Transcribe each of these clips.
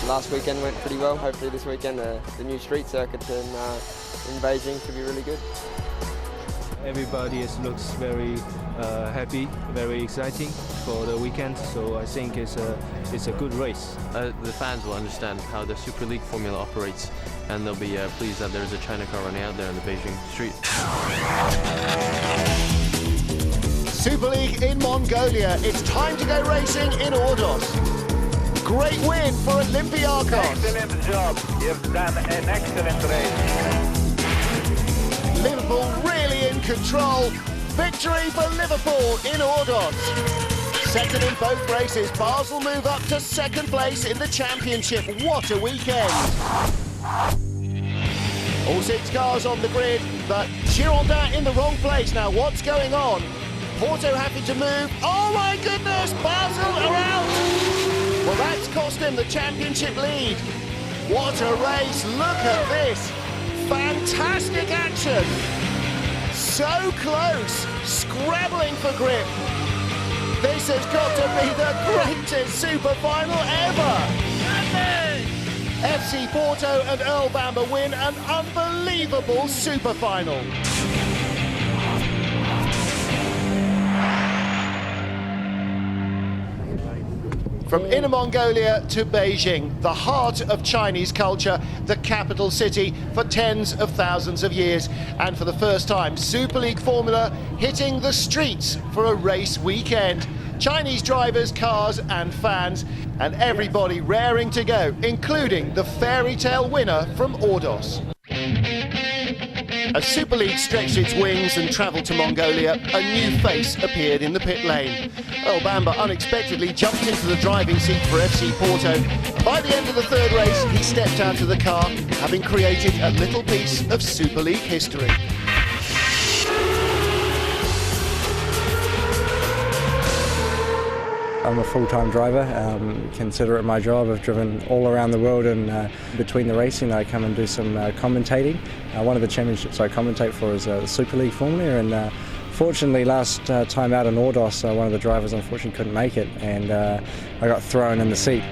last weekend went pretty well. Hopefully this weekend the new street circuit in Beijing should be really good. Everybody looks very happy, very exciting for the weekend, so I think it's a good race. The fans will understand how the Superleague formula operates, and they'll be pleased that there's a China car running out there in the Beijing street. Superleague in Mongolia. It's time to go racing in Ordos. Great win for Olympiacos. Excellent job. You've done an excellent race. Liverpool really in control. Victory for Liverpool in Ordos. Second in both races, Basel move up to second place in the championship. What a weekend. All 6 cars on the grid, but Girondin in the wrong place. Now what's going on? Porto happy to move. Oh my goodness, Basel are out. Well, that's cost him the championship lead. What a race, look at this. Fantastic action. So close, scrabbling for grip. This has got to be the greatest super final ever. FC Porto and Earl Bamber win an unbelievable super final. From Inner Mongolia to Beijing, the heart of Chinese culture, the capital city for tens of thousands of years. And for the first time, Super League formula hitting the streets for a race weekend. Chinese drivers, cars and fans, and everybody raring to go, including the fairy tale winner from Ordos. As Super League stretched its wings and travelled to Mongolia, a new face appeared in the pit lane. Earl Bamber unexpectedly jumped into the driving seat for FC Porto. By the end of the third race, he stepped out of the car, having created a little piece of Super League history. I'm a full-time driver, consider it my job. I've driven all around the world, and between the racing I come and do some commentating. One of the championships I commentate for is the Super League formula, and fortunately last time out in Ordos, one of the drivers unfortunately couldn't make it, and I got thrown in the seat.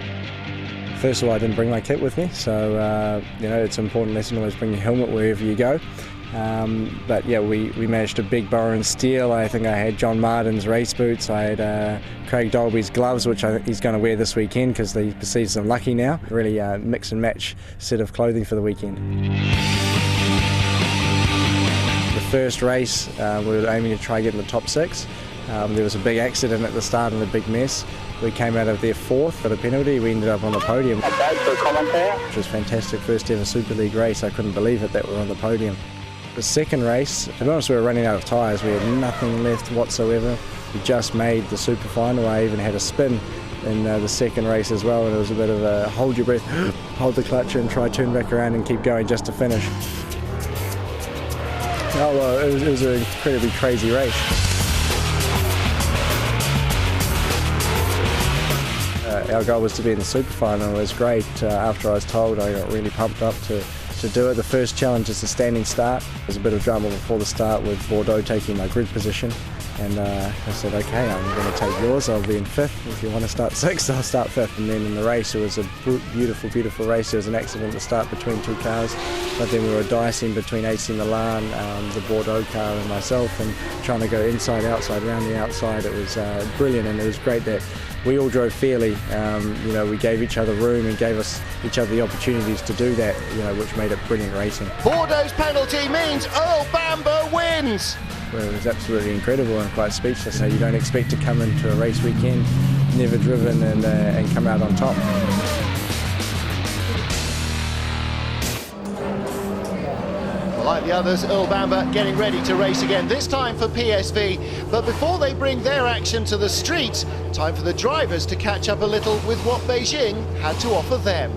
First of all, I didn't bring my kit with me, so you know, it's an important lesson, always bring your helmet wherever you go. But yeah, we managed to big borrow and steal. I think I had John Martin's race boots, I had Craig Dolby's gloves, which I think he's going to wear this weekend because he perceives them lucky now. Really mix and match set of clothing for the weekend. The first race, we were aiming to try get in the top 6. There was a big accident at the start and a big mess. We came out of there 4th for the penalty. We ended up on the podium, which was fantastic. First ever Super League race. I couldn't believe it that we were on the podium. The second race, to be honest, we were running out of tyres. We had nothing left whatsoever. We just made the super final. I even had a spin in the second race as well, and it was a bit of a hold your breath, hold the clutch and try turn back around and keep going just to finish. Oh well, it was an incredibly crazy race. Our goal was to be in the super final. It was great. After I was told, I got really pumped up to do it. The first challenge is the standing start. There was a bit of drama before the start with Bordeaux taking my grid position, and I said, okay, I'm going to take yours, I'll be in 5th. If you want to start 6th, I'll start 5th. And then in the race, it was a beautiful, beautiful race. There was an accident at the start between 2 cars, but then we were dicing between AC Milan, the Bordeaux car and myself, and trying to go inside, outside, around the outside. It was brilliant, and it was great that we all drove fairly. You know, we gave each other room and gave each other the opportunities to do that, you know, which made it brilliant racing. Bordeaux's penalty means Earl Bamber wins. Well, it was absolutely incredible and quite speechless. You don't expect to come into a race weekend, never driven, and come out on top. Like the others, Earl Bamber getting ready to race again, this time for PSV. But before they bring their action to the streets, time for the drivers to catch up a little with what Beijing had to offer them.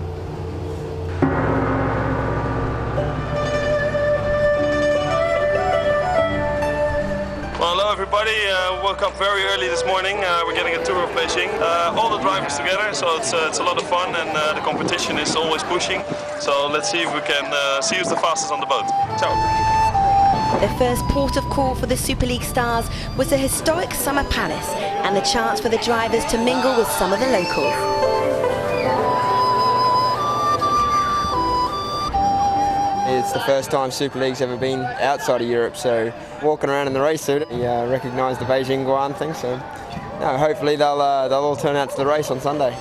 Well, hello everybody, woke up very early this morning. We're getting a tour of Beijing. All the drivers together, so it's a lot of fun, and the competition is always pushing. So let's see if we can see who's the fastest on the boat. Ciao. The first port of call for the Super League stars was the historic Summer Palace and the chance for the drivers to mingle with some of the locals. it's the first time Super League's ever been outside of Europe, so walking around in the race suit, he recognised the Beijing Guan thing, so no, hopefully they'll all turn out to the race on Sunday.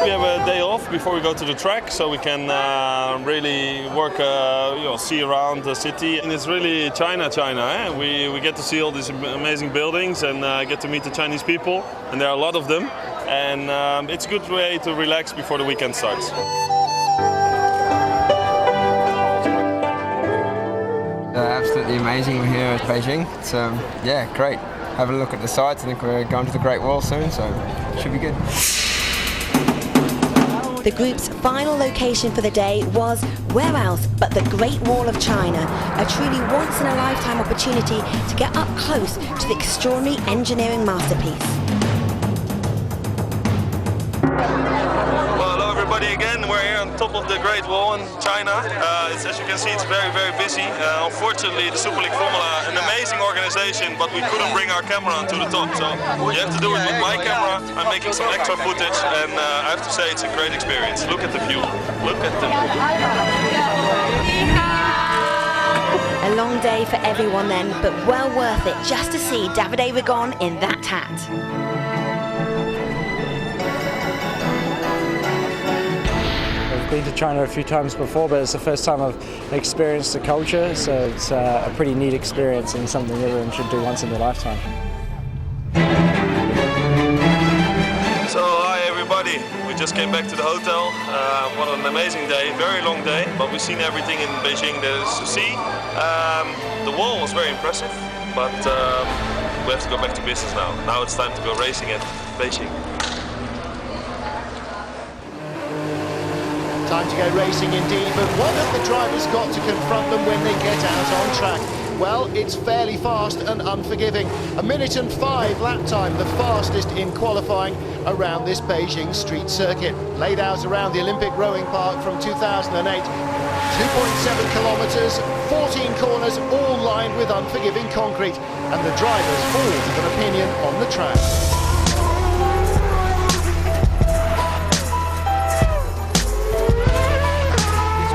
We have a day off before we go to the track, so we can really work, see around the city. And it's really China, eh? We get to see all these amazing buildings and get to meet the Chinese people, and there are a lot of them. And it's a good way to relax before the weekend starts. Absolutely amazing. We're here at Beijing. It's great. Have a look at the sights. I think we're going to the Great Wall soon, so it should be good. The group's final location for the day was where else but the Great Wall of China, a truly once-in-a-lifetime opportunity to get up close to the extraordinary engineering masterpiece. Well, hello everybody again. We're here on top of the Great Wall in China. As you can see, it's very, very busy. Unfortunately, the Super League Formula, an amazing organization, but we couldn't bring our camera onto the top. So you have to do it with my camera. I'm making some extra footage, and I have to say it's a great experience. Look at the view. Look at the view. A long day for everyone then, but well worth it just to see Davide Rigon in that hat. I've been to China a few times before, but it's the first time I've experienced the culture, so it's a pretty neat experience and something everyone should do once in their lifetime. So hi everybody, we just came back to the hotel. What an amazing day, very long day, but we've seen everything in Beijing there is to see. The wall was very impressive, but we have to go back to business now. Now it's time to go racing at Beijing. Time to go racing indeed, but what have the drivers got to confront them when they get out on track? Well, it's fairly fast and unforgiving. 1 minute and 5 lap time, the fastest in qualifying around this Beijing street circuit. Laid out around the Olympic rowing park from 2008. 2.7 kilometres, 14 corners, all lined with unforgiving concrete. And the drivers all have an opinion on the track.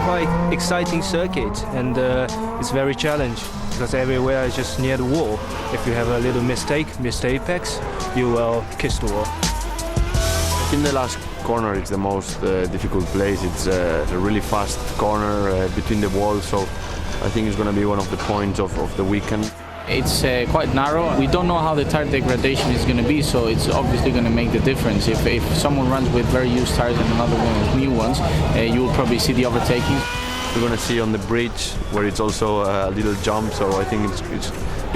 Quite exciting circuit, and it's very challenging because everywhere is just near the wall. If you have a little missed apex, you will kiss the wall. In the last corner, it's the most difficult place. It's a really fast corner between the walls, so I think it's going to be one of the points of the weekend. It's quite narrow. We don't know how the tire degradation is going to be, so it's obviously going to make the difference. If someone runs with very used tires and another one with new ones, you will probably see the overtaking. We're going to see on the bridge where it's also a little jump, so I think it's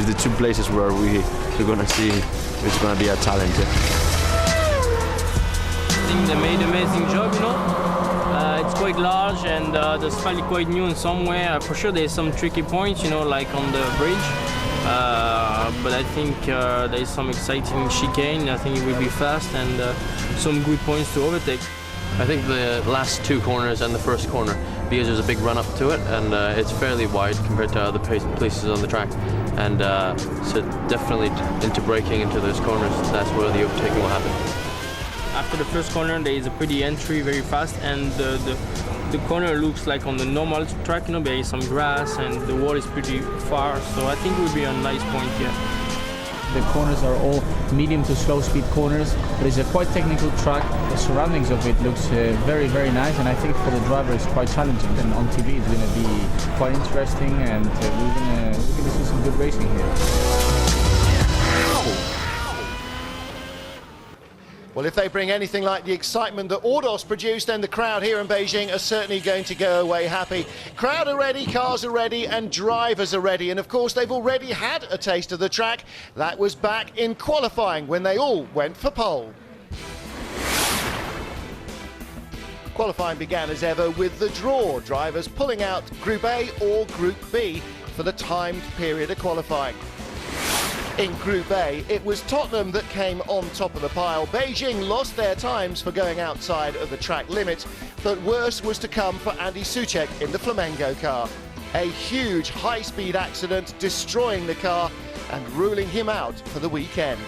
the two places where we're going to see it's going to be a challenge. I think they made an amazing job, it's quite large and the asphalt is quite new in some way. For sure there's some tricky points, like on the bridge. But I think there's some exciting chicane. I think it will be fast and some good points to overtake. I think the last two corners and the first corner, because there's a big run up to it and it's fairly wide compared to other places on the track. And so definitely into braking into those corners, that's where the overtaking will happen. After the first corner there is a pretty entry, very fast, and the corner looks like on the normal track, there is some grass and the wall is pretty far, so I think it would be a nice point here. The corners are all medium to slow speed corners, but it's a quite technical track. The surroundings of it looks very, very nice, and I think for the driver it's quite challenging. And on TV it's going to be quite interesting, and we're going to see some good racing here. Well, if they bring anything like the excitement that Ordos produced, then the crowd here in Beijing are certainly going to go away happy. Crowd are ready, cars are ready, and drivers are ready. And of course, they've already had a taste of the track. That was back in qualifying when they all went for pole. Qualifying began as ever with the draw, drivers pulling out Group A or Group B for the timed period of qualifying. In Group A, it was Tottenham that came on top of the pile. Beijing lost their times for going outside of the track limit, but worse was to come for Andy Soucek in the Flamengo car. A huge high-speed accident destroying the car and ruling him out for the weekend.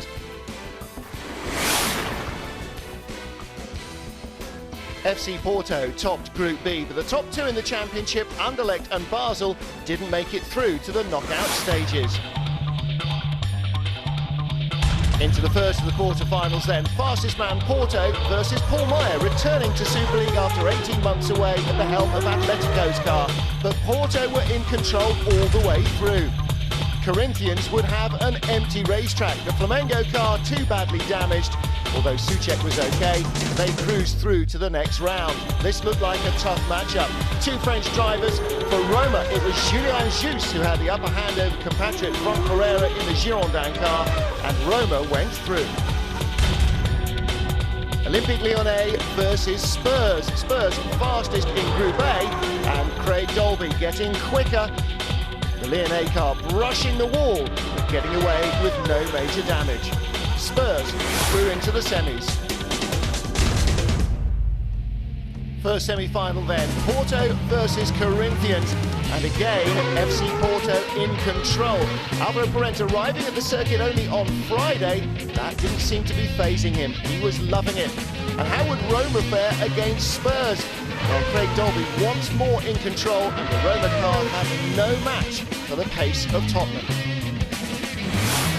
FC Porto topped Group B, but the top two in the championship, Anderlecht and Basel, didn't make it through to the knockout stages. Into the first of the quarter-finals then, fastest man Porto versus Paul Meyer, returning to Super League after 18 months away at the helm of Atletico's car. But Porto were in control all the way through. Corinthians would have an empty racetrack, the Flamengo car too badly damaged. Although Souček was okay, they cruised through to the next round. This looked like a tough matchup. Two French drivers. For Roma, it was Julien Jus who had the upper hand over compatriot Franck Ferreira in the Girondin car, and Roma went through. Olympique Lyonnais versus Spurs. Spurs fastest in Group A, and Craig Dolby getting quicker. The Lyonnais car brushing the wall, but getting away with no major damage. Spurs through into the semis. First semi-final then, Porto versus Corinthians, and again FC Porto in control. Alvaro Parente arriving at the circuit only on Friday, that didn't seem to be phasing him. He was loving it. And how would Roma fare against Spurs? Well, Craig Dolby once more in control, and the Roma car had no match for the pace of Tottenham.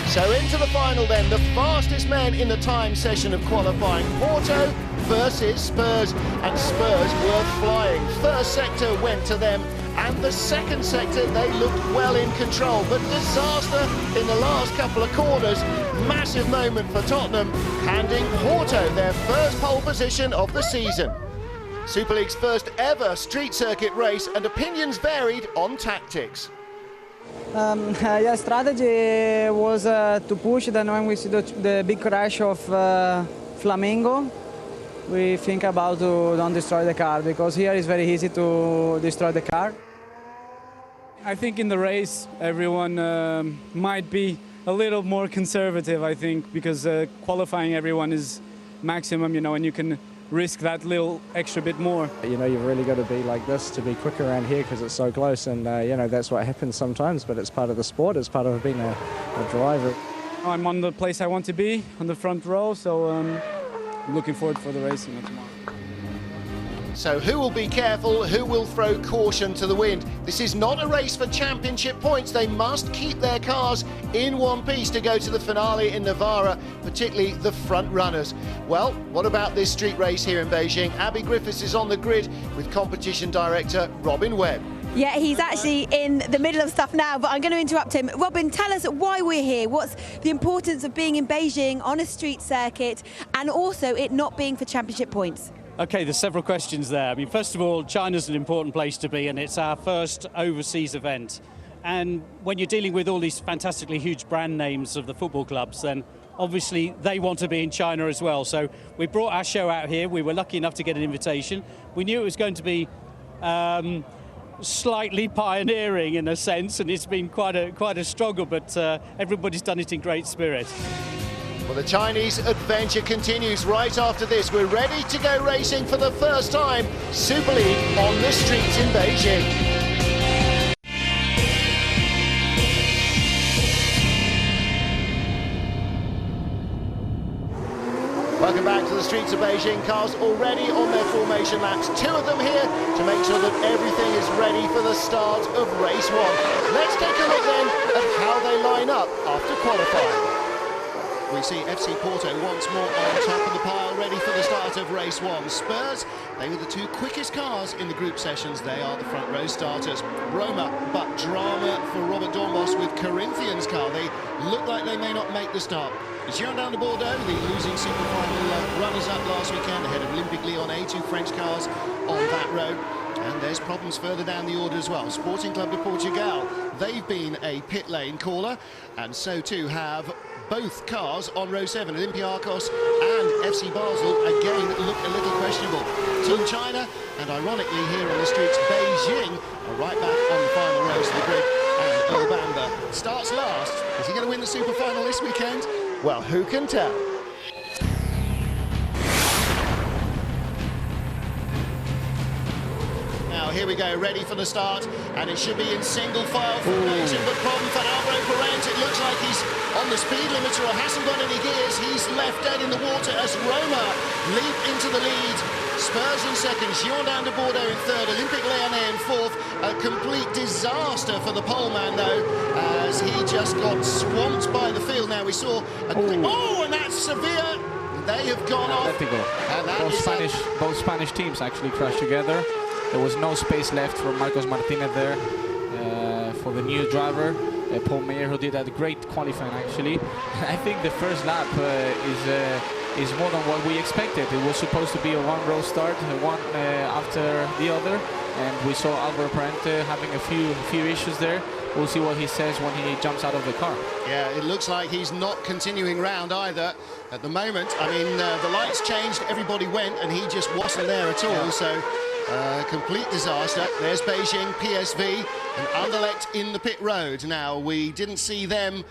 So into the final then, the fastest men in the time session of qualifying, Porto versus Spurs, and Spurs were flying. First sector went to them, and the second sector they looked well in control, but disaster in the last couple of corners. Massive moment for Tottenham, handing Porto their first pole position of the season. Super League's first ever street circuit race, and opinions varied on tactics. Yeah, strategy was to push. Then when we see the big crash of Flamengo, we think about to don't destroy the car, because here it's very easy to destroy the car. I think in the race everyone might be a little more conservative, I think, because qualifying everyone is maximum, you know, and you can risk that little extra bit more. You know, you've really got to be like this to be quick around here because it's so close, and you know, that's what happens sometimes, but it's part of the sport, it's part of being a driver. I'm on the place I want to be, on the front row, so I'm looking forward for the racing tomorrow. So who will be careful, who will throw caution to the wind? This is not a race for championship points. They must keep their cars in one piece to go to the finale in Navarra, particularly the front runners. Well, what about this street race here in Beijing? Abby Griffiths is on the grid with competition director Robin Webb. Yeah, he's actually in the middle of stuff now, but I'm going to interrupt him. Robin, tell us why we're here. What's the importance of being in Beijing on a street circuit, and also it not being for championship points? Okay, there's several questions there. I mean, first of all, China's an important place to be, and it's our first overseas event. And when you're dealing with all these fantastically huge brand names of the football clubs, then obviously they want to be in China as well. So we brought our show out here. We were lucky enough to get an invitation. We knew it was going to be slightly pioneering in a sense, and it's been quite a struggle, but everybody's done it in great spirit. Well, the Chinese adventure continues right after this. We're ready to go racing for the first time. Super League on the streets in Beijing. Welcome back to the streets of Beijing. Cars already on their formation laps. Two of them here to make sure that everything is ready for the start of race one. Let's take a look then at how they line up after qualifying. We see FC Porto once more on top of the pile, ready for the start of race one. Spurs, they were the two quickest cars in the group sessions. They are the front row starters. Roma, but drama for Robert Dornbos with Corinthians' car. They look like they may not make the start. Girondin de Bordeaux, the losing super final runners-up last weekend ahead of Olympique Lyonnais, two French cars on that row. And there's problems further down the order as well. Sporting Club de Portugal, they've been a pit lane caller, and so too have both cars on row 7. Olympiacos and FC Basel again look a little questionable. Team China, and ironically here on the streets, Beijing are right back on the final rows of the grid. And Earl Bamber starts last. Is he going to win the super final this weekend? Well, who can tell? Now here we go, ready for the start, and it should be in single file formation, but problem for Alvaro Parente. It looks like he's on the speed limiter or hasn't got any gears. He's left dead in the water as Roma leap into the lead. Spurs in second, Girondin de Bordeaux in third, Olympique Lyonnais in fourth. A complete disaster for the poleman, though, as he just got swamped by the field. Now we saw a quick... Oh, and that's severe. They have gone off. And that Both Spanish teams actually crashed together. There was no space left for Marcos Martinez there for the new driver, Paul Meyer, who did a great qualifying actually. I think the first lap is more than what we expected. It was supposed to be a one-row start, one after the other, and we saw Alvaro Parente having a few issues there. We'll see what he says when he jumps out of the car. Yeah, it looks like he's not continuing round either at the moment. I mean, the lights changed, everybody went, and he just wasn't there at all. So, complete disaster. There's Beijing, PSV, and Anderlecht in the pit road. Now, we didn't see them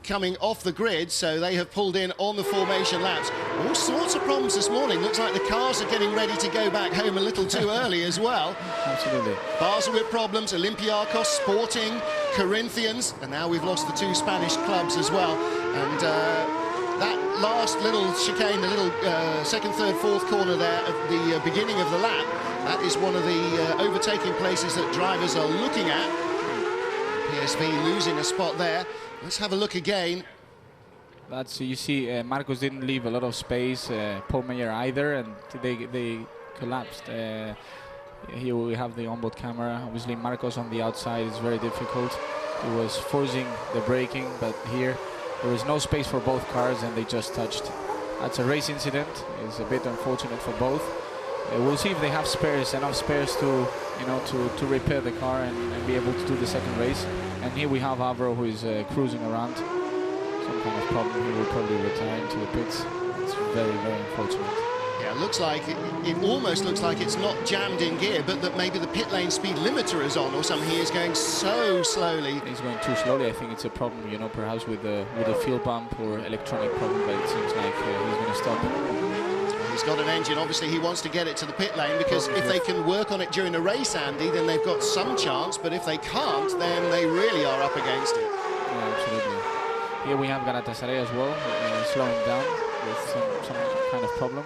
coming off the grid, so they have pulled in on the formation laps. All sorts of problems this morning. Looks like the cars are getting ready to go back home a little too early as well. Absolutely. Basel with problems, Olympiacos, Sporting, Corinthians, and now we've lost the two Spanish clubs as well. And that last little chicane, the little second, third, fourth corner there at the beginning of the lap, that is one of the overtaking places that drivers are looking at. PSV losing a spot there. Let's have a look again. That's, you see, Marcos didn't leave a lot of space, Paul Meyer either, and they collapsed. Here we have the onboard camera. Obviously, Marcos on the outside is very difficult. He was forcing the braking, but here there was no space for both cars, and they just touched. That's a race incident. It's a bit unfortunate for both. We'll see if they have spares, enough spares to, you know, to repair the car and be able to do the second race. And here we have Alvaro, who is cruising around. Some kind of problem. He will probably retire into the pits. It's very, very unfortunate. Yeah, looks like it almost looks like it's not jammed in gear, but that maybe the pit lane speed limiter is on or something. He is going so slowly. He's going too slowly. I think it's a problem, you know, perhaps with a fuel pump or electronic problem, but it seems like he's going to stop. He's got an engine. Obviously, he wants to get it to the pit lane, because if they can work on it during a race, Andy, then they've got some chance. But if they can't, then they really are up against it. Yeah, absolutely. Here we have Galatasaray as well, slowing down with some kind of problem.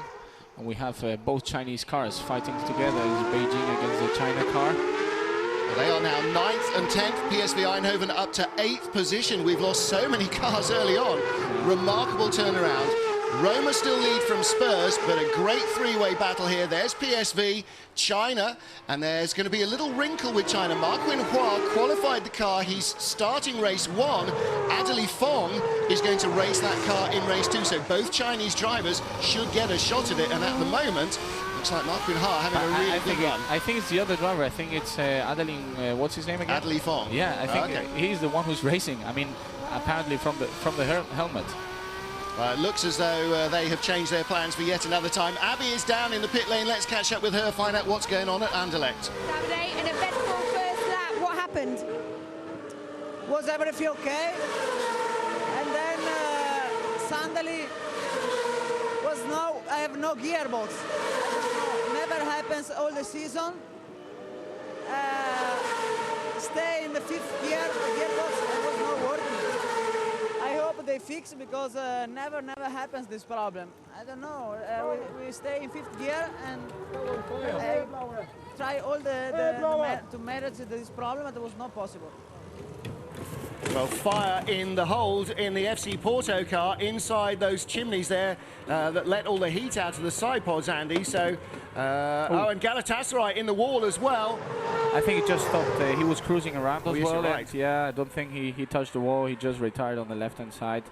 And we have both Chinese cars fighting together. It's Beijing against the China car. Well, they are now 9th and 10th. PSV Eindhoven up to 8th position. We've lost so many cars early on. Remarkable turnaround. Roma still lead from Spurs, but a great three-way battle here. There's PSV, China, and there's going to be a little wrinkle with China. Mark Winhua qualified the car. He's starting race 1. Adeli Fong is going to race that car in race 2, so both Chinese drivers should get a shot at it. And at the moment, looks like Mark Winhua having a really good run. I think it's the other driver. I think it's Adeline, what's his name again? Adeli Fong. Yeah, I think he's the one who's racing. I mean, apparently from the helmet. It looks as though they have changed their plans for yet another time. Abby is down in the pit lane. Let's catch up with her, find out what's going on at Anderlecht. Saturday, an eventful first lap. What happened? Was everything okay? And then suddenly I have no gearbox. Never happens all the season. Stay in the 5th gear, the gearbox was not working. I hope they fix it, because never happens this problem. I don't know. We stay in 5th gear and try all to manage this problem, but it was not possible. Well, fire in the hold in the FC Porto car inside those chimneys there that let all the heat out of the side pods, Andy. So, and Galatasaray in the wall as well. I think he just stopped. He was cruising around as well. Right. Yeah, I don't think he touched the wall. He just retired on the left-hand side.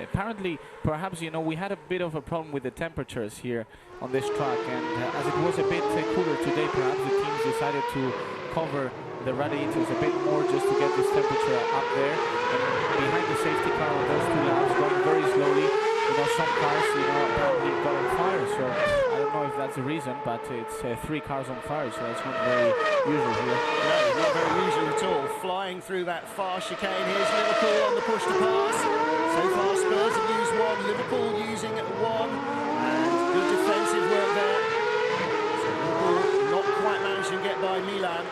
Apparently, perhaps, you know, we had a bit of a problem with the temperatures here on this track, and as it was a bit cooler today, perhaps the teams decided to cover the radiators a bit more just to get this temperature up there. And behind the safety car on those 2 laps, going very slowly, you know, some cars, you know, apparently got on fire. So I don't know if that's the reason, but it's 3 cars on fire, so that's not very usual here. No, not very usual at all. Flying through that far chicane. Here's Liverpool on the push to pass. So far, Spurs have used 1, Liverpool using 1, and good defensive work there. So Liverpool not quite managed to get by Milan.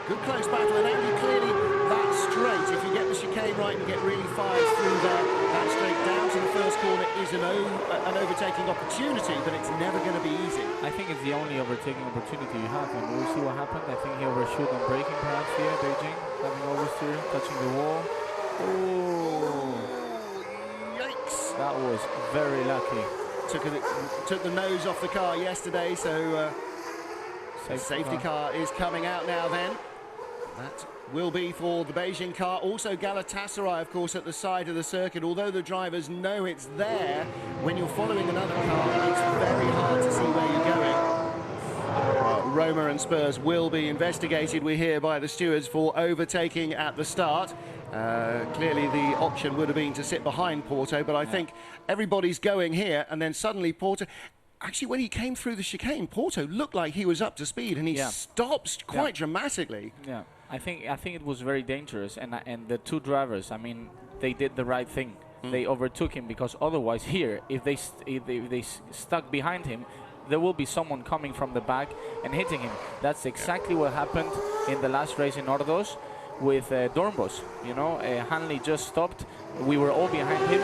Good close battle, and Andy, clearly that straight, if you get the chicane right and get really fired through there, that straight down to the first corner is is an overtaking opportunity, but it's never going to be easy. I think it's the only overtaking opportunity you have, and we'll see what happened. I think he overshoot on braking perhaps here, Beijing, having oversteer, touching the wall. Oh, yikes! That was very lucky. Took the nose off the car yesterday, so safety car is coming out now then. That will be for the Beijing car. Also Galatasaray, of course, at the side of the circuit. Although the drivers know it's there, when you're following another car, it's very hard to see where you're going. Roma and Spurs will be investigated, we hear, by the stewards for overtaking at the start. Clearly the option would have been to sit behind Porto, but I think everybody's going here, and then suddenly Porto... Actually, when he came through the chicane, Porto looked like he was up to speed, and he stops quite dramatically. Yeah, I think it was very dangerous, and the two drivers, I mean, they did the right thing. They overtook him, because otherwise here, if they stuck behind him, there will be someone coming from the back and hitting him. That's exactly what happened in the last race in Ordos with Dornbos. You know, Hanley just stopped. We were all behind him.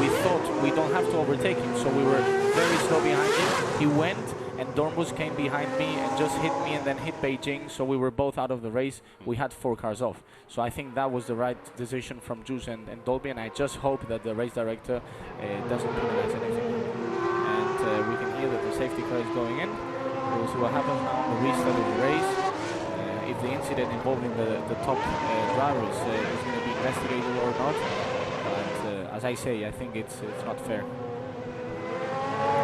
We thought we don't have to overtake him, so we were very slow behind him. He went, and Dornbos came behind me and just hit me, and then hit Beijing, so we were both out of the race. We had 4 cars off. So I think that was the right decision from Juice and Dolby, and I just hope that the race director doesn't penalize anything. And we can hear that the safety car is going in. We'll see what happens now on the restart of the race. If the incident involving the top driver is going to be investigated or not. But as I say, I think it's not fair.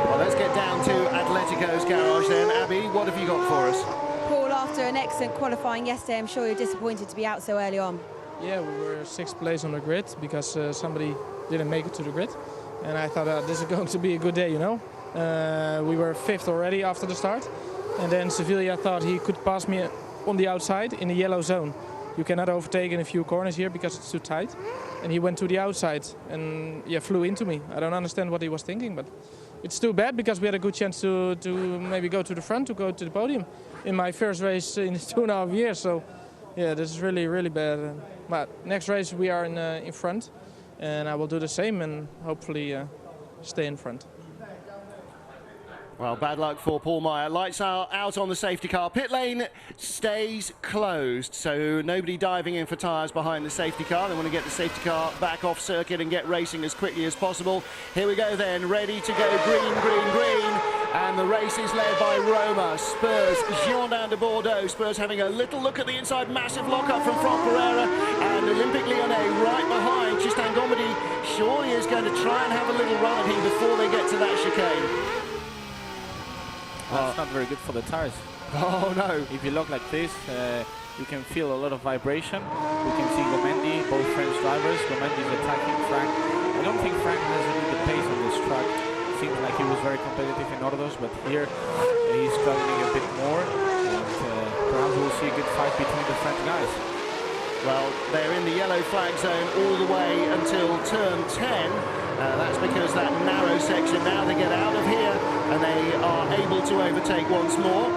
Well, let's get down to Atletico's garage then. Abby, what have you got for us? Paul, after an excellent qualifying yesterday, I'm sure you're disappointed to be out so early on. Yeah, we were 6th place on the grid because somebody didn't make it to the grid. And I thought this is going to be a good day, you know. We were 5th already after the start. And then Sevilla thought he could pass me on the outside in the yellow zone. You cannot overtake in a few corners here because it's too tight. And he went to the outside and flew into me. I don't understand what he was thinking, but it's too bad because we had a good chance to maybe go to the front, to go to the podium in my first race in 2.5 years. So yeah, this is really, really bad. But next race we are in front, and I will do the same and hopefully stay in front. Well, bad luck for Paul Meyer. Lights are out on the safety car. Pit lane stays closed, so nobody diving in for tyres behind the safety car. They want to get the safety car back off circuit and get racing as quickly as possible. Here we go then, ready to go, green, green, green. And the race is led by Roma, Spurs, Girondin de Bordeaux. Spurs having a little look at the inside, massive lock-up from Franck Pereira. And Olympique Lyonnais right behind. Tristan Gomedy surely is going to try and have a little run at him before they get to that chicane. That's not very good for the tires. Oh no! If you look like this, you can feel a lot of vibration. We can see Gomendi, both French drivers. Gomendi is attacking Frank. I don't think Frank has really the pace on this track. Seems like he was very competitive in Ordos, but here he's struggling a bit more. And perhaps we'll see a good fight between the French guys. Well, they're in the yellow flag zone all the way until turn 10. That's because that narrow section, now they get out of here and they are able to overtake once more.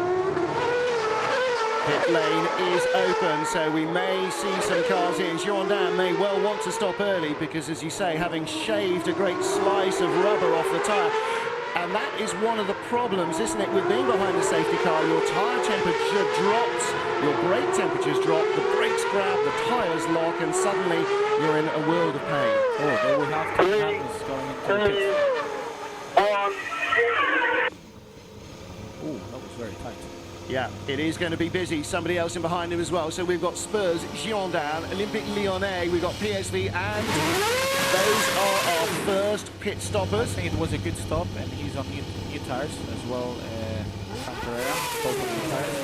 Pit lane is open, so we may see some cars in. Girondin may well want to stop early because, as you say, having shaved a great slice of rubber off the tyre. And that is one of the problems, isn't it, with being behind the safety car? Your tyre temperature drops, your brake temperatures drop, the brakes grab, the tyres lock, and suddenly you're in a world of pain. Oh, they will have to have this going into the pit. Oh, that was very tight. Yeah, it is going to be busy. Somebody else in behind him as well. So we've got Spurs, Girondin, Olympique Lyonnais, we've got PSV, and those are our first pit stoppers. I think it was a good stop, and he's on new tyres as well. Pereira, both on new tyres.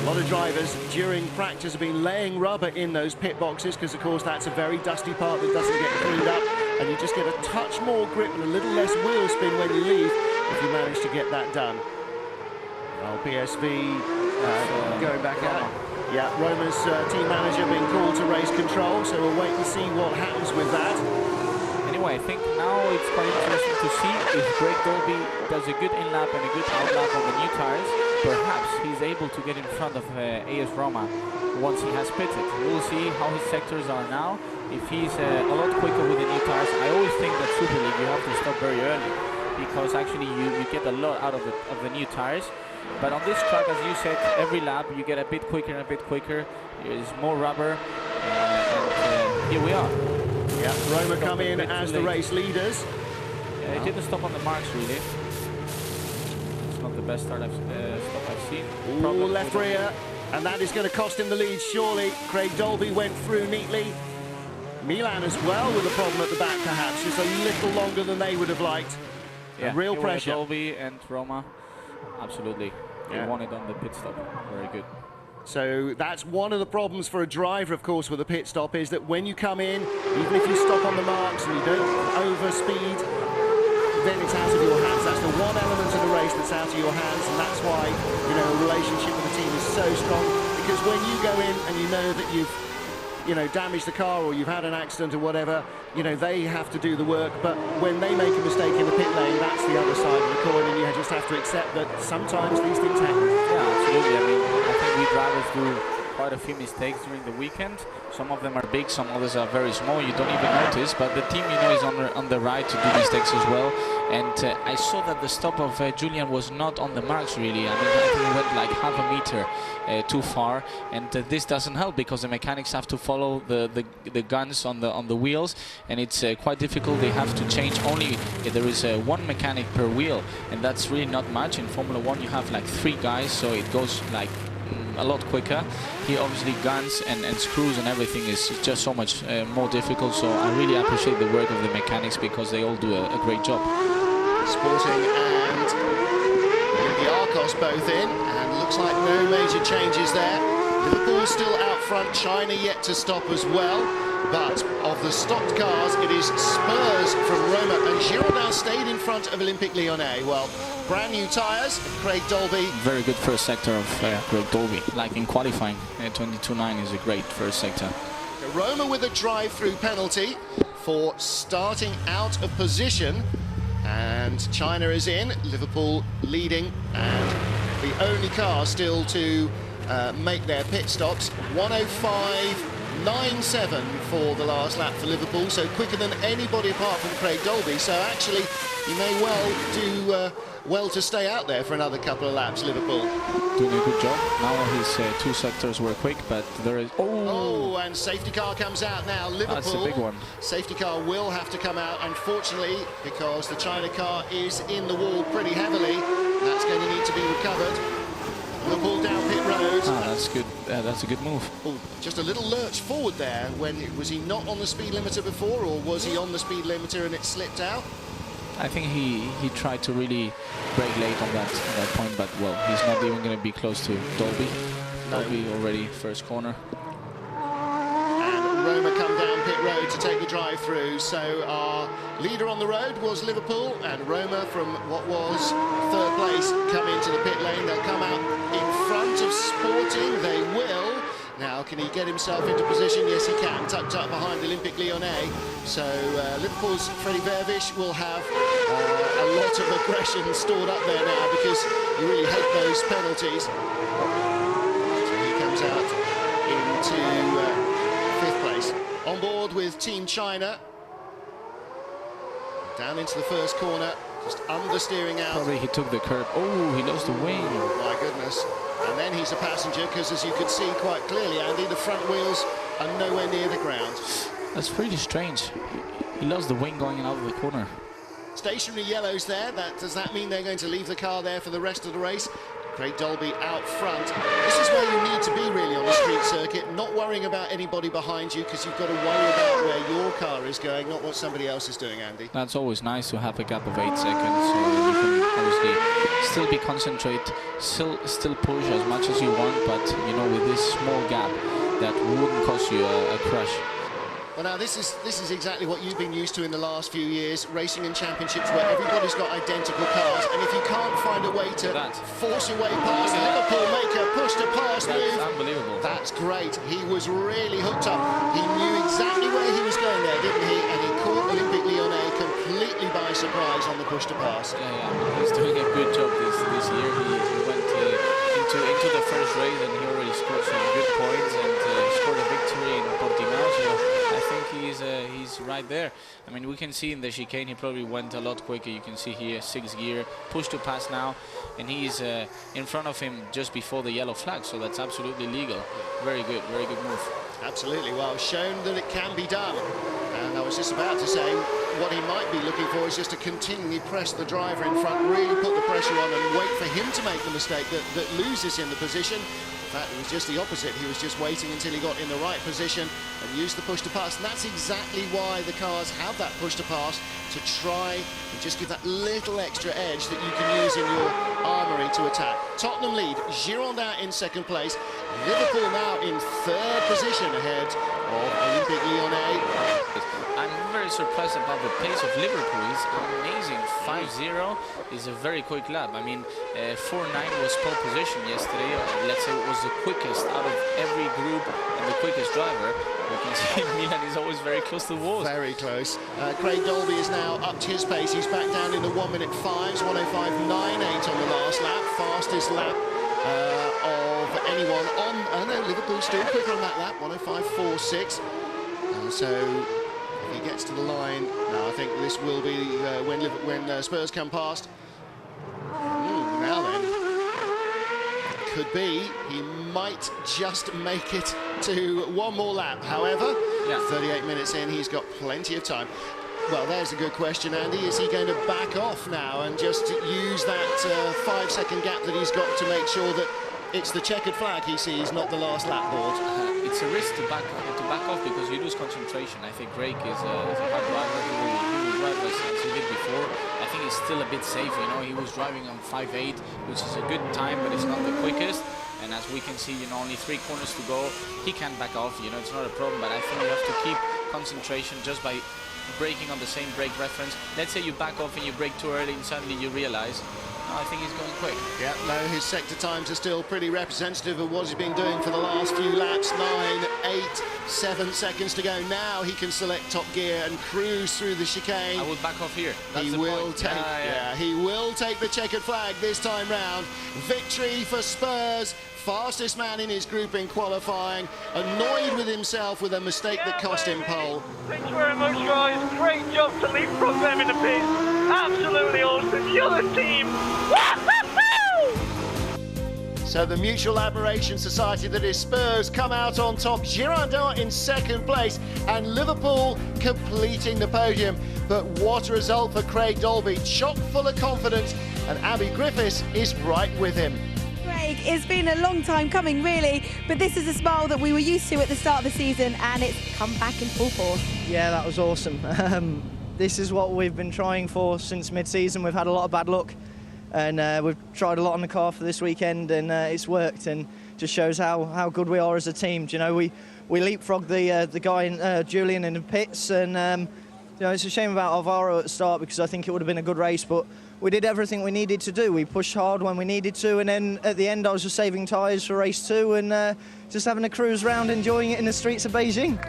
A lot of drivers during practice have been laying rubber in those pit boxes because, of course, that's a very dusty part that doesn't get cleaned up, and you just get a touch more grip and a little less wheel spin when you leave if you manage to get that done. Well, PSV going back out. Yeah, Roma's team manager being called to race control, so we'll wait and see what happens with that. Anyway, I think now it's quite interesting to see if Greg Dolby does a good in-lap and a good out-lap on the new tyres. perhaps he's able to get in front of AS Roma once he has pitted. We'll see how his sectors are now. If he's a lot quicker with the new tires, I always think that Superleague you have to stop very early because actually you get a lot out of the new tires. But on this track, as you said, every lap you get a bit quicker and a bit quicker. There's more rubber, and here we are. Yeah, Roma come in as the race leaders. Yeah, he didn't stop on the marks really. It's not the best stop I've seen. Ooh, left rear, and that is going to cost him the lead surely. Craig Dolby went through neatly. Milan as well with a problem at the back perhaps, just a little longer than they would have liked. Yeah, real pressure. Dolby and Roma, absolutely. They won it on the pit stop, very good. So that's one of the problems for a driver, of course, with a pit stop, is that when you come in, even if you stop on the marks and you don't overspeed, then it's out of your hands. That's the one element of the race that's out of your hands, and that's why, you know, a relationship with the team is so strong, because when you go in and you know that you've, you know, damaged the car or you've had an accident or whatever, you know, they have to do the work, but when they make a mistake in the pit lane, that's the other side of the coin, and you just have to accept that sometimes these things happen. Yeah, absolutely. I mean, I think we drivers do quite a few mistakes during the weekend. Some of them are big, some others are very small. You don't even notice, but the team, you know, is on the right to do mistakes as well. And I saw that the stop of Julian was not on the marks really. I mean, I think he went like half a meter too far, and this doesn't help because the mechanics have to follow the guns on the wheels, and it's quite difficult. They have to change only. There is one mechanic per wheel, and that's really not much. In Formula 1, you have like 3 guys, so it goes like a lot quicker. Here obviously guns and screws and everything is just so much more difficult, so I really appreciate the work of the mechanics because they all do a great job. Sporting and the Arcos both in, and looks like no major changes there. Liverpool still out front, China yet to stop as well. But of the stopped cars, it is Spurs from Roma, and Girardin stayed in front of Olympique Lyonnais. Well, brand new tyres, Craig Dolby. Very good first sector of Craig Dolby. Like in qualifying, 22.9 is a great first sector. Roma with a drive-through penalty for starting out of position. And China is in, Liverpool leading, and the only car still to make their pit stops. 1:05.97 for the last lap for Liverpool, so quicker than anybody apart from Craig Dolby. So actually, he may well do well to stay out there for another couple of laps, Liverpool. Doing a good job. Now his 2 sectors were quick, but there is... Oh, and safety car comes out now. Liverpool. That's a big one. Safety car will have to come out, unfortunately, because the China car is in the wall pretty heavily. That's going to need to be recovered. Liverpool down pit road. Ah, that's good. That's a good move. Oh, just a little lurch forward there. Was he not on the speed limiter before, or was he on the speed limiter and it slipped out? I think he tried to really brake late on that point, but well, he's not even going to be close to Dolby. No. Dolby already first corner. And Roma come down pit road to take the drive through. So our leader on the road was Liverpool, and Roma from what was 3rd place come into the pit lane. They'll come out in front of Sporting. They will. Now, can he get himself into position? Yes, he can, tucked up behind Olympique Lyonnais. So Liverpool's Freddie Vervish will have a lot of aggression stored up there now, because you really hate those penalties. So he comes out into 5th place. On board with Team China. Down into the first corner, just understeering out. Probably he took the curb. Oh, he lost the wing. Oh, my goodness. And then he's a passenger, because as you could see quite clearly, Andy, the front wheels are nowhere near the ground. That's pretty strange. He lost the wing going out of the corner. Stationary yellows there. Does that mean they're going to leave the car there for the rest of the race? Craig Dolby out front. This is where you need to be really on the street circuit, not worrying about anybody behind you, because you've got to worry about where your car is going, not what somebody else is doing, Andy. That's always nice to have a gap of 8 seconds, so you can obviously still be concentrate, still push as much as you want, but you know, with this small gap, that wouldn't cause you a crash. Well, now this is exactly what you've been used to in the last few years, racing in championships where everybody's got identical cars, and if you can't find a way to force your way past, Liverpool make a push-to-pass move. That's unbelievable. That's great. He was really hooked up. He knew exactly where he was going there, didn't he? And he caught Olympique Lyonnais completely by surprise on the push-to-pass. Yeah, he's doing a good job this year. He went into the first race, and he already scored some good points and scored a victory in Portimao. So I think he's right there. I mean, we can see in the chicane he probably went a lot quicker. You can see here 6th gear, push to pass now, and he's in front of him just before the yellow flag. So that's absolutely legal. Very good move. Absolutely, well, shown that it can be done. And I was just about to say, what he might be looking for is just to continually press the driver in front, really put the pressure on and wait for him to make the mistake that loses him the position. In fact, it was just the opposite. He was just waiting until he got in the right position and used the push to pass. And that's exactly why the cars have that push to pass, to try and just give that little extra edge that you can use in your armoury to attack. Tottenham lead, Girondin in 2nd place, Liverpool now in 3rd position ahead of Olympique Lyonnais. I'm very surprised about the pace of Liverpool. It's amazing. 5-0 is a very quick lap. I mean, 4-9 was pole position yesterday. Let's say it was the quickest out of every group and the quickest driver. You can see Milan is always very close to the walls. Very close. Craig Dolby is now up to his pace. He's back down in the 1-minute 5s, 1:05.98 on the last lap. Fastest lap of anyone on. Oh no, Liverpool still quicker on that lap, 1:05.46. So if he gets to the line, now I think this will be when Spurs come past. Now then, could be he might just make it to one more lap. However, 38 minutes in, he's got plenty of time. Well, there's a good question, Andy. Is he going to back off now and just use that 5-second gap that he's got to make sure that it's the checkered flag he sees, not the last lap board? It's a risk to back off because you lose concentration. I think Drake is a hard driver. He will drive as he did before. I think he's still a bit safe. You know, he was driving on 5.8, which is a good time, but it's not the quickest. And as we can see, you know, only 3 corners to go. He can back off. You know, it's not a problem. But I think you have to keep concentration just by braking on the same brake reference. Let's say you back off and you brake too early, and suddenly you realize, I think he's going quick. Yeah, no, his sector times are still pretty representative of what he's been doing for the last few laps. 9, 8, 7 seconds to go. Now he can select top gear and cruise through the chicane. I would back off here. That's he will take. He will take the checkered flag this time round. Victory for Spurs. Fastest man in his group in qualifying. Annoyed with himself with a mistake that cost him pole. Thanks very much, guys. Great job to leapfrog them in the pits. Absolutely awesome. You're the team. So the Mutual Admiration Society that is Spurs come out on top. Girondin in 2nd place and Liverpool completing the podium. But what a result for Craig Dolby. Chock full of confidence, and Abby Griffiths is right with him. Craig, it's been a long time coming, really, but this is a smile that we were used to at the start of the season, and it's come back in full force. Yeah, that was awesome. This is what we've been trying for since mid-season. We've had a lot of bad luck, and we've tried a lot on the car for this weekend, and it's worked, and just shows how good we are as a team. Do you know, we leapfrogged the guy Julian in the pits, and you know, it's a shame about Alvaro at the start because I think it would have been a good race, but we did everything we needed to do. We pushed hard when we needed to, and then at the end I was just saving tyres for race 2 and just having a cruise round, enjoying it in the streets of Beijing.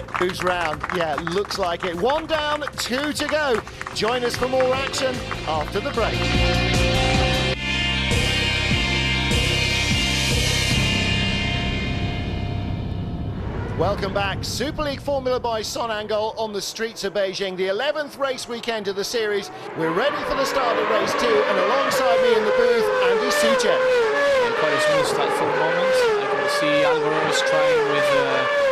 Cruise round, yeah, looks like it. 1 down, 2 to go. Join us for more action after the break. Welcome back. Super League Formula by Sonangol on the streets of Beijing, the 11th race weekend of the series. We're ready for the start of race 2, and alongside me in the booth, Andy Suchek. Quite a smooth start for the moment. I can see Alvaro is trying with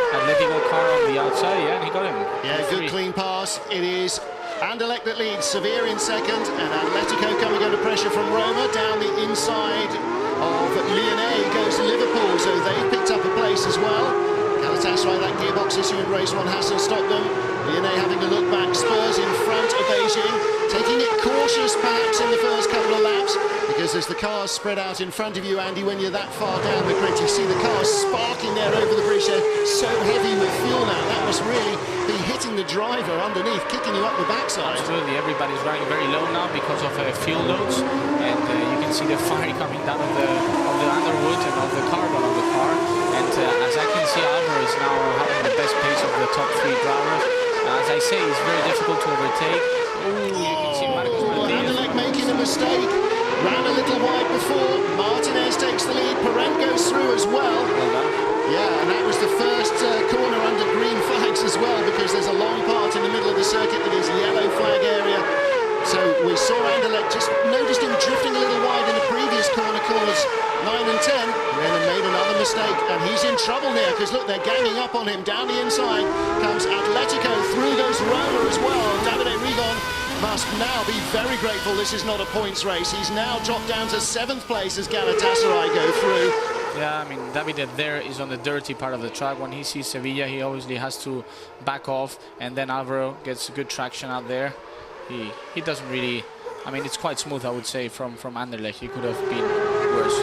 Atletico car on the outside, and he got him. Yeah, good clean pass. It is Anderlecht that leads, Severe in 2nd, and Atletico coming under pressure from Roma. Down the inside of Lyonnais goes Liverpool, so they've picked up a place as well. Galatasaray, that gearbox issue in race 1 hasn't stopped them. Lyonnais having a look back. Spurs in front of Beijing, taking it cautious perhaps in the first couple of laps, because as the cars spread out in front of you, Andy, when you're that far down the grid, you see the cars sparking there over the bridge. They're so heavy with fuel now, that must really be hitting the driver underneath, kicking you up the backside. Absolutely, everybody's running very low now because of fuel loads, and you can see the fire coming down of the underwood and of the carbon of the car. And as I can see, Alvaro is now having the best pace of the top 3 drivers. As I say, it's very difficult to overtake. Ooh, you can see Marcos Martinez. Anderlecht making a mistake. ran a little wide before. Martinez takes the lead. Perent goes through as well. Yeah, and that was the first corner under green flags as well, because there's a long part in the middle of the circuit that is yellow flag area. So we saw Anderlecht, just noticed him drifting a little wide in the previous corners 9 and 10, and then made another mistake, and he's in trouble there, because look, they're ganging up on him. Down the inside comes Atletico, through goes Roma as well. Davide Rigon must now be very grateful this is not a points race. He's now dropped down to 7th place as Galatasaray go through. Yeah, I mean, Davide there is on the dirty part of the track. When he sees Sevilla, he obviously has to back off, and then Alvaro gets good traction out there. He doesn't really, I mean, it's quite smooth, I would say, from Anderlecht. He could have been worse.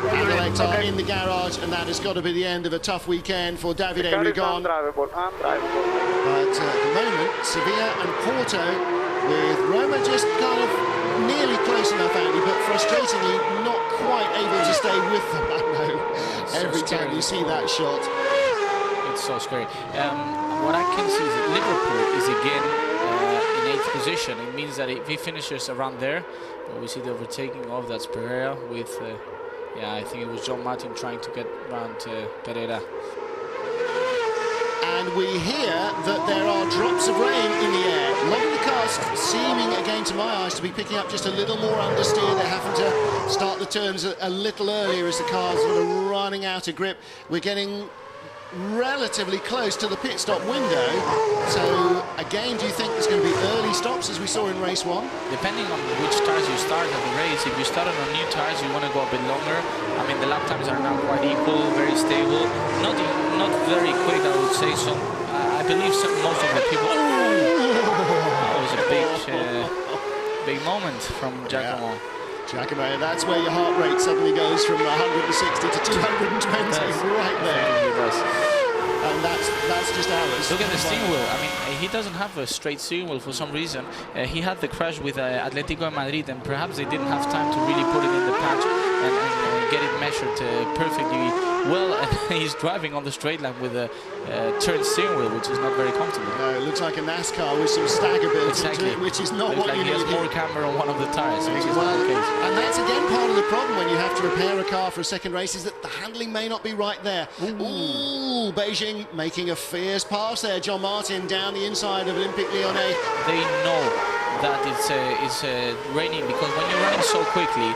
Anderlecht are in the garage, and that has got to be the end of a tough weekend for Davide Rigon. But at the moment, Sevilla and Porto, with Roma just kind of nearly close enough, Andy, but frustratingly not quite able to stay with them. I know. Every time you see that shot. It's so scary. What I can see is that Liverpool is again in 8th position. It means that if he finishes around there, we see the overtaking of that's Pereira with, yeah, I think it was John Martin trying to get around Pereira. And we hear that there are drops of rain in the air. A lot of the cars seeming, again to my eyes, to be picking up just a little more understeer. They're having to start the turns a little earlier as the cars are running out of grip. We're getting relatively close to the pit stop window. So again, do you think there's going to be early stops as we saw in race 1? Depending on which tires you start at the race, if you started on new tires, you want to go a bit longer. I mean, the lap times are now quite equal, very stable, not very quick, I would say. So I believe most of the people. That was a big moment from Giacomo. Giacomo, that's where your heart rate suddenly goes from 160 to 220 right there. And that's just ours. Look at the steering wheel. I mean, he doesn't have a straight steering wheel for some reason. He had the crash with Atletico de Madrid, and perhaps they didn't have time to really put it in the patch and get it measured perfectly well. And he's driving on the straight line with a turned steering wheel, which is not very comfortable. No, it looks like a NASCAR with some stagger built into it, which is not what you need. He has more camber on one of the tires, which is not the case. And that's again part of the problem when you have to repair a car for a second race, is that the handling may not be right there. Ooh, Beijing making a fierce pass there. John Martin down the inside of Olympique Lyonnais. They know that it's raining, because when you're running so quickly,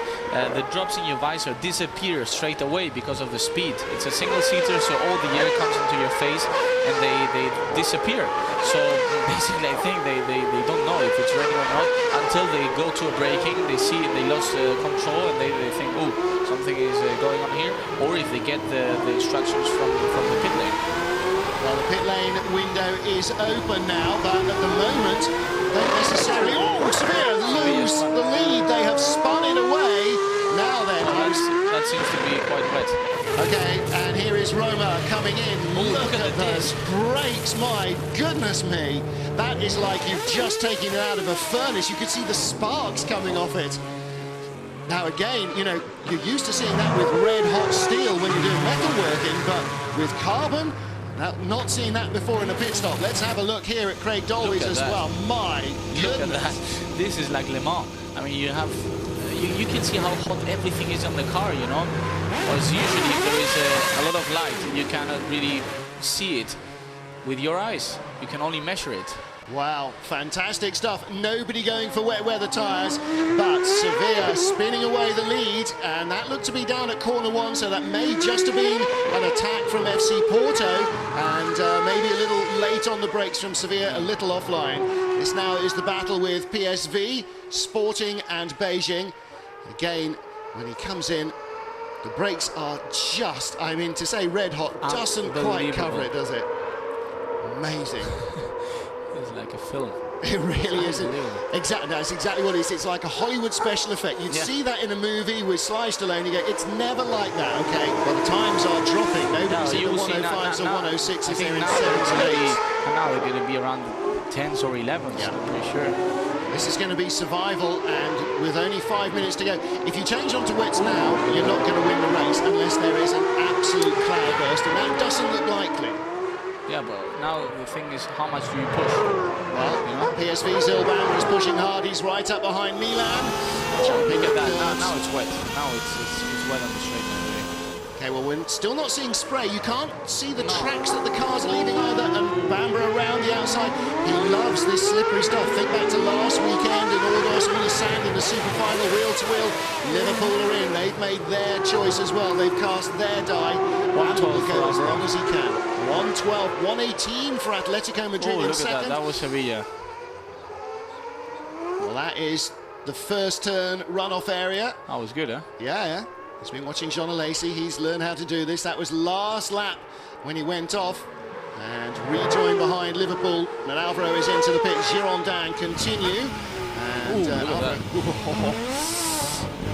the drops in your visor disappear straight away because of the speed. It's a single-seater, so all the air comes into your face and they disappear. So basically, I think they don't know if it's raining or not until they go to a braking, they see they lost control, and they think, oh, something is going on here, or if they get the instructions from the pit lane. Well, the pit lane window is open now, but at the moment, don't necessarily. Oh, Sevilla lose the lead. They have spun it away. Now then, that seems to be quite wet. Okay, and here is Roma coming in. Look at those brakes, my goodness me. That is like you've just taken it out of a furnace. You could see the sparks coming off it. Now again, you know, you're used to seeing that with red hot steel when you're doing metalworking, but with carbon, not seeing that before in a pit stop. Let's have a look here at Craig Dolby's as well. My goodness. Look at that. This is like Le Mans. I mean, you have, you can see how hot everything is on the car, you know? Whereas usually if there is a lot of light, you cannot really see it with your eyes. You can only measure it. Wow, fantastic stuff. Nobody going for wet weather tyres, but Sevilla spinning away the lead, and that looked to be down at corner 1, so that may just have been an attack from FC Porto, and maybe a little late on the brakes from Sevilla, a little offline. This now is the battle with PSV, Sporting and Beijing. Again, when he comes in, the brakes are just, I mean, to say red hot doesn't quite cover it, does it? Amazing. It's like a film. It really is. Exactly, that's exactly what it is. It's like a Hollywood special effect. You'd see that in a movie with Sly Stallone. You go, it's never like that, okay? Well, the times are dropping. Nobody's in the 105s or 106s. They're in 7s and 8s. Now they're going to be around 10s or 11s, yeah. I'm pretty sure. This is going to be survival, and with only 5 minutes to go, if you change onto wets now, you're not going to win the race unless there is an absolute cloudburst, and that doesn't look likely. Yeah, but now the thing is, how much do you push? Well, you know? PSV's Ilban is pushing hard. He's right up behind Milan. Jumping Look at that. Now it's wet. Now it's wet on the straight line. Okay, well, we're still not seeing spray. You can't see the tracks that the cars are leaving either, and Bamber around the outside. He loves this slippery stuff. Think back to last weekend in August, Wheel of Sand in the super final, wheel-to-wheel. Liverpool are in. They've made their choice as well. They've cast their die. Bamber will go as long as he can. 1:12, 1:18 for Atletico Madrid in second. Look at that. That was Sevilla. Well, that is the first turn runoff area. That was good, huh? Yeah. He's been watching John Lacey. He's learned how to do this. That was last lap when he went off and rejoined behind Liverpool. And Alvaro is into the pit. Girondin continue. And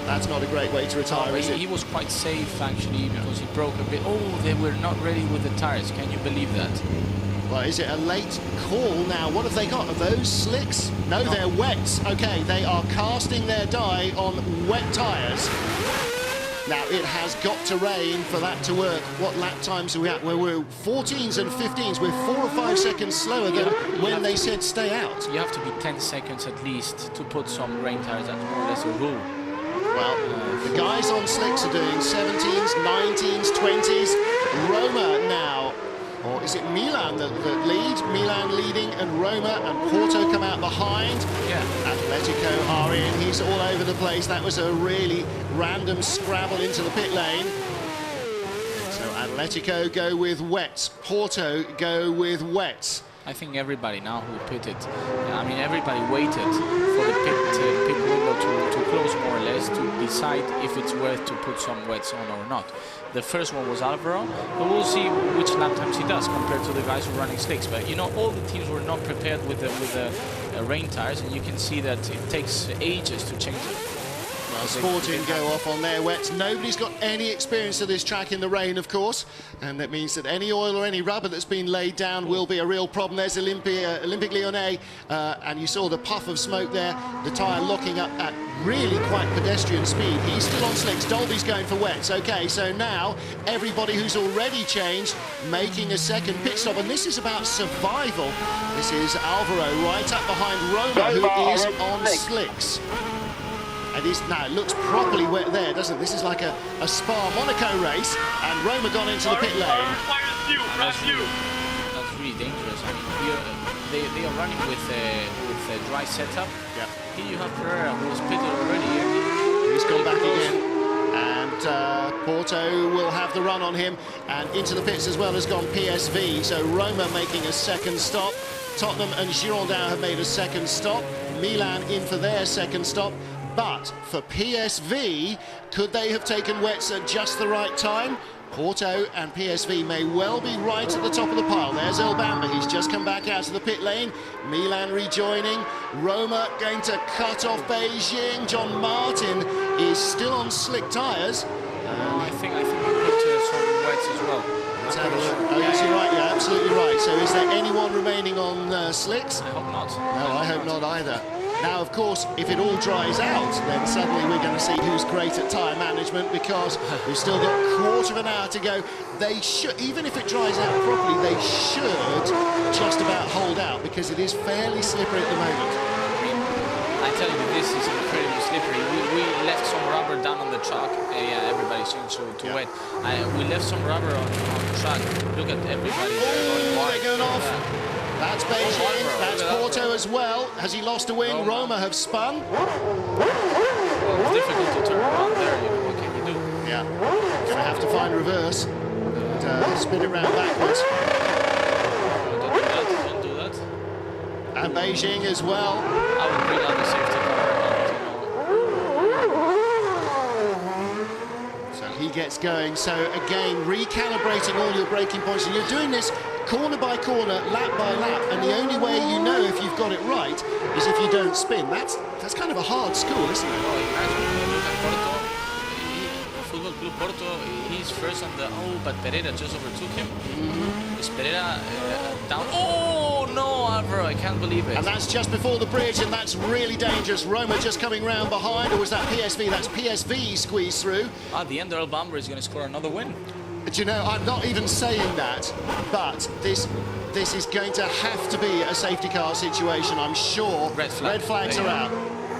that's not a great way to retire, is it? He was quite safe, actually, because he broke a bit. Oh, they were not ready with the tires. Can you believe that? Well, is it a late call now? What have they got? Are those slicks? No, they're wets. Okay, they are casting their die on wet tyres. Now, it has got to rain for that to work. What lap times are we at? We're 14s and 15s. We're 4 or 5 seconds slower than when they said stay out. You have to be 10 seconds at least to put some rain tires. That's more or less a rule. Well, the guys on slicks are doing 17s, 19s, 20s. Roma now, or is it Milan that lead? Milan leading and Roma and Porto come out behind. Yeah. Atletico are in. He's all over the place. That was a really random scrabble into the pit lane. So Atletico go with wets. Porto go with wets. I think everybody now who pitted, I mean, everybody waited for the pit window to close more or less to decide if it's worth to put some wets on or not. The first one was Alvaro, but we'll see which lap times he does compared to the guys who are running slicks. But you know, all the teams were not prepared with the rain tires, and you can see that it takes ages to change them. Well, Sporting go off on their wets. Nobody's got any experience of this track in the rain, of course, and that means that any oil or any rubber that's been laid down will be a real problem. There's Olympique Lyonnais, and you saw the puff of smoke there, the tyre locking up at really quite pedestrian speed. He's still on slicks. Dolby's going for wets. Okay, so now everybody who's already changed making a second pit stop, and this is about survival. This is Alvaro right up behind Roma, who is on slicks. And now it looks properly wet there, doesn't it? This is like a Spa-Monaco race, and Roma gone into the pit lane. That's really dangerous. I mean, they are running with a dry setup. Yeah. Here you have Pereira, who was pitted already. He's gone back again. And Porto will have the run on him. And into the pits as well has gone PSV. So Roma making a second stop. Tottenham and Girondin have made a second stop. Milan in for their second stop. But for PSV, could they have taken wets at just the right time? Porto and PSV may well be right at the top of the pile. There's Elbamba, he's just come back out of the pit lane. Milan rejoining. Roma going to cut off Beijing. John Martin is still on slick tyres. I think we put some wets as well. Let's have a look. Oh, yes, you're right, you're absolutely right. So is there anyone remaining on slicks? I hope not. No, I hope not either. Now, of course, if it all dries out, then suddenly we're going to see who's great at tyre management, because we've still got a quarter of an hour to go. They should, even if it dries out properly, they should just about hold out, because it is fairly slippery at the moment. I tell you, this is incredibly slippery. We left some rubber down on the track. Yeah, everybody seems to wet. We left some rubber on the track. Look at everybody going wide. They're going off. That's Beijing, that's Porto as well. Has he lost a wing? Roma have spun. Well, it's difficult to turn around there, what can you do? Yeah, gonna have to find reverse and spin it round backwards. Don't do that. And Beijing as well. I would bring out the safety car. So he gets going. So again, recalibrating all your braking points, and you're doing this corner by corner, lap by lap, and the only way you know if you've got it right is if you don't spin. That's kind of a hard school, isn't it? Football Club Porto, he's first on the... Oh, but Pereira just overtook him. Is Pereira down? Oh, no, Alvaro, I can't believe it. And that's just before the bridge, and that's really dangerous. Roma just coming round behind, or was that PSV? That's PSV squeezed through. At the end, Earl Bamber is going to score another win. Do you know, I'm not even saying that, but this is going to have to be a safety car situation, I'm sure. Red flags are out.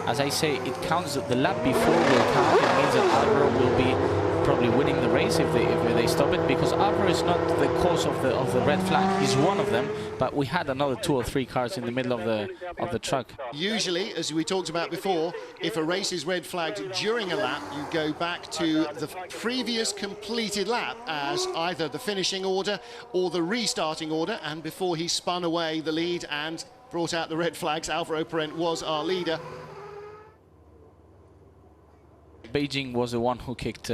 As I say, it counts the lap before will count. It means that Alvaro will be probably winning the race if they stop it, because Alvaro is not the cause of the red flag. He's one of them, but we had another 2 or 3 cars in the middle of the truck. Usually, as we talked about before, if a race is red flagged during a lap, you go back to the previous completed lap as either the finishing order or the restarting order, and before he spun away the lead and brought out the red flags, Alvaro Parent was our leader. Beijing was the one who kicked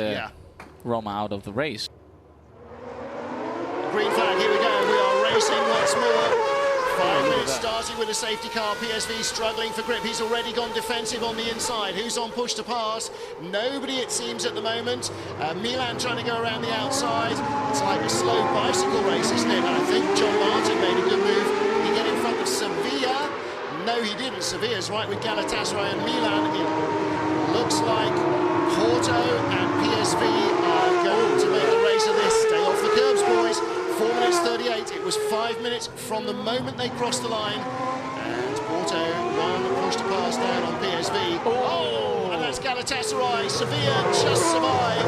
Roma out of the race. Green flag, here we go. We are racing once more. 5 minutes starting with a safety car. PSV struggling for grip. He's already gone defensive on the inside. Who's on push to pass? Nobody, it seems, at the moment. Milan trying to go around the outside. It's like a slow bicycle race, isn't it? And I think John Martin made a good move. He get in front of Sevilla. No, he didn't. Sevilla's right with Galatasaray and Milan. It looks like Porto and PSV are going to make a race of this. Stay off the curbs, boys. 4 minutes 38. It was 5 minutes from the moment they crossed the line. And Porto one push to pass down on PSV. Oh, and that's Galatasaray. Sevilla just survived.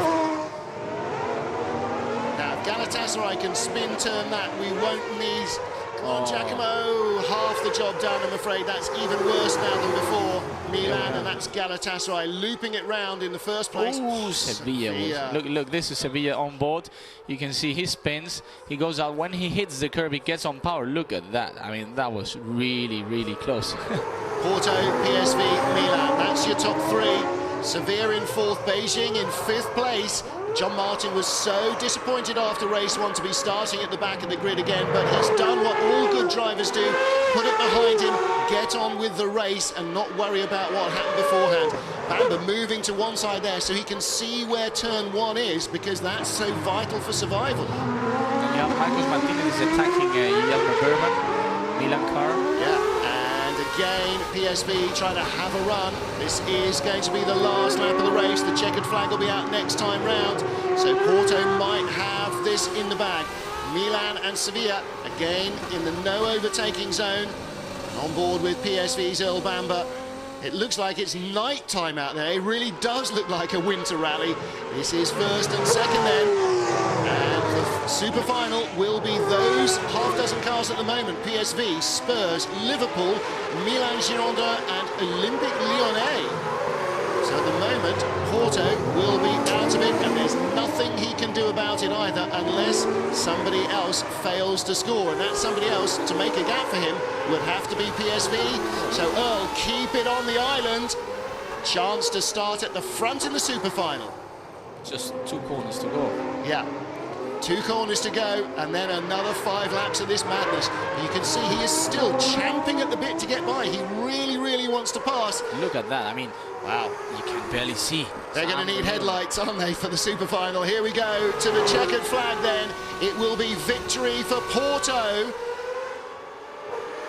Now, if Galatasaray can spin turn that, we won't need... Come on, Giacomo, half the job done, I'm afraid. That's even worse now than before. Milan, and that's Galatasaray looping it round in the first place. Ooh, Sevilla. Look, this is Sevilla on board. You can see he spins, he goes out. When he hits the curb, he gets on power. Look at that. I mean, that was really, really close. Porto, PSV, Milan, that's your top 3. Sevilla in 4th, Beijing in 5th place. John Martin was so disappointed after race 1 to be starting at the back of the grid again, but he's done what all good drivers do, put it behind him, get on with the race and not worry about what happened beforehand. Bamba moving to one side there so he can see where turn 1 is, because that's so vital for survival. Yeah, Marcos Martinez is attacking Guillermo Berman, Milan car. Yeah. Again, PSV trying to have a run. This is going to be the last lap of the race. The checkered flag will be out next time round. So Porto might have this in the bag. Milan and Sevilla, again, in the no overtaking zone. On board with PSV's Earl Bamba. It looks like it's night time out there. It really does look like a winter rally. This is first and second then. And the super final will be those half dozen cars at the moment. PSV, Spurs, Liverpool, Milan Girondins and Olympique Lyonnais. So at the moment, Porto will be out of it, and there's nothing he can do about it either unless somebody else fails to score. And that somebody else, to make a gap for him, would have to be PSV. So Earl, keep it on the island. Chance to start at the front in the super final. Just 2 corners to go. Yeah. 2 corners to go, and then another 5 laps of this madness. You can see he is still champing at the bit to get by. He really, really wants to pass. Look at that. I mean, wow, you can barely see. They're going to need headlights, aren't they, for the super final? Here we go to the checkered flag then. It will be victory for Porto.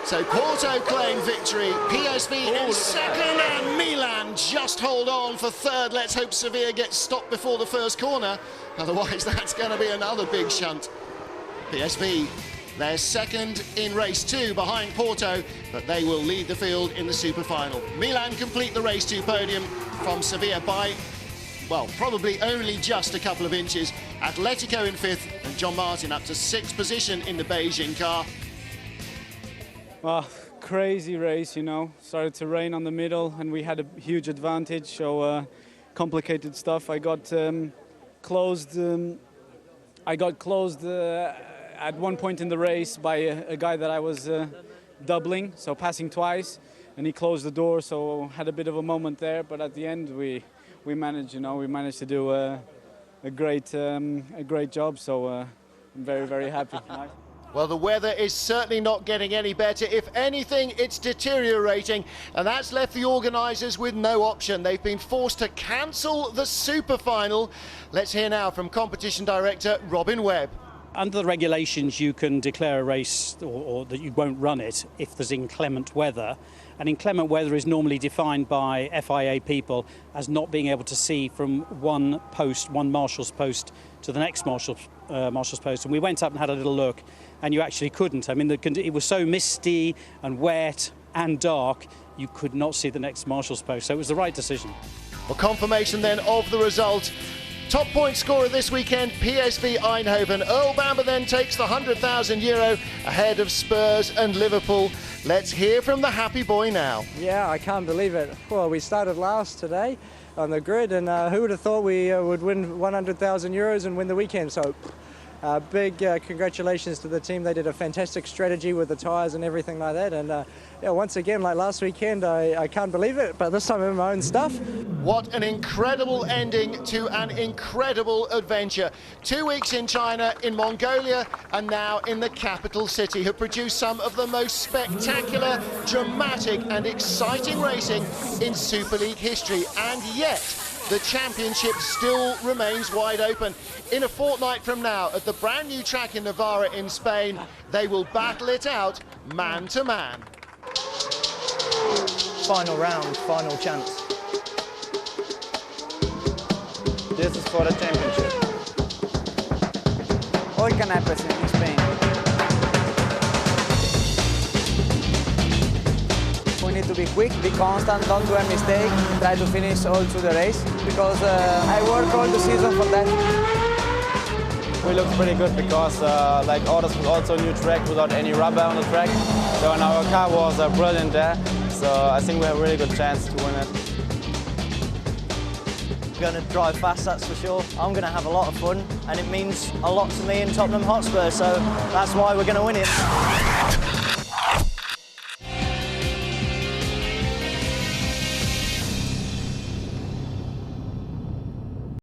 So Porto claim victory, PSV in second, and Milan just hold on for 3rd. Let's hope Sevilla gets stopped before the first corner. Otherwise, that's going to be another big shunt. PSV, they're second in race 2 behind Porto, but they will lead the field in the super final. Milan complete the race 2 podium from Sevilla by, well, probably only just a couple of inches. Atletico in 5th, and John Martin up to 6th position in the Beijing car. Well, crazy race, you know. Started to rain on the middle, and we had a huge advantage. So complicated stuff. I got closed. I got closed at one point in the race by a guy that I was doubling, so passing twice, and he closed the door. So had a bit of a moment there, but at the end we managed. You know, we managed to do a great job. So I'm very, very happy. Well, the weather is certainly not getting any better. If anything, it's deteriorating, and that's left the organisers with no option. They've been forced to cancel the super final. Let's hear now from competition director Robin Webb. Under the regulations, you can declare a race or that you won't run it if there's inclement weather. And inclement weather is normally defined by FIA people as not being able to see from one marshal's post to the next marshal's marshal's post, and we went up and had a little look, and you actually couldn't. I mean, it was so misty and wet and dark, you could not see the next marshal's post, so it was the right decision. Well, confirmation then of the result. Top point scorer this weekend, PSV Eindhoven. Earl Bamber then takes the €100,000 ahead of Spurs and Liverpool. Let's hear from the happy boy now. Yeah, I can't believe it. Well, we started last today on the grid, and who would have thought we would win €100,000 and win the weekend? So big congratulations to the team. They did a fantastic strategy with the tyres and everything like that. And yeah, once again, like last weekend, I can't believe it, but this time in my own stuff. What an incredible ending to an incredible adventure. 2 weeks in China, in Mongolia, and now in the capital city, have produced some of the most spectacular, dramatic and exciting racing in Super League history. And yet, the championship still remains wide open. In a fortnight from now, at the brand new track in Navarra in Spain, they will battle it out man to man. Final round, final chance. This is for the championship. All can happen in Spain. We need to be quick, be constant, don't do a mistake, try to finish all through the race, because I work all the season for that. We looked pretty good because like ours was also a new track without any rubber on the track. So and our car was brilliant there. So I think we have a really good chance to win it. Going to drive fast, that's for sure. I'm going to have a lot of fun, and it means a lot to me in Tottenham Hotspur, so that's why we're going to win it.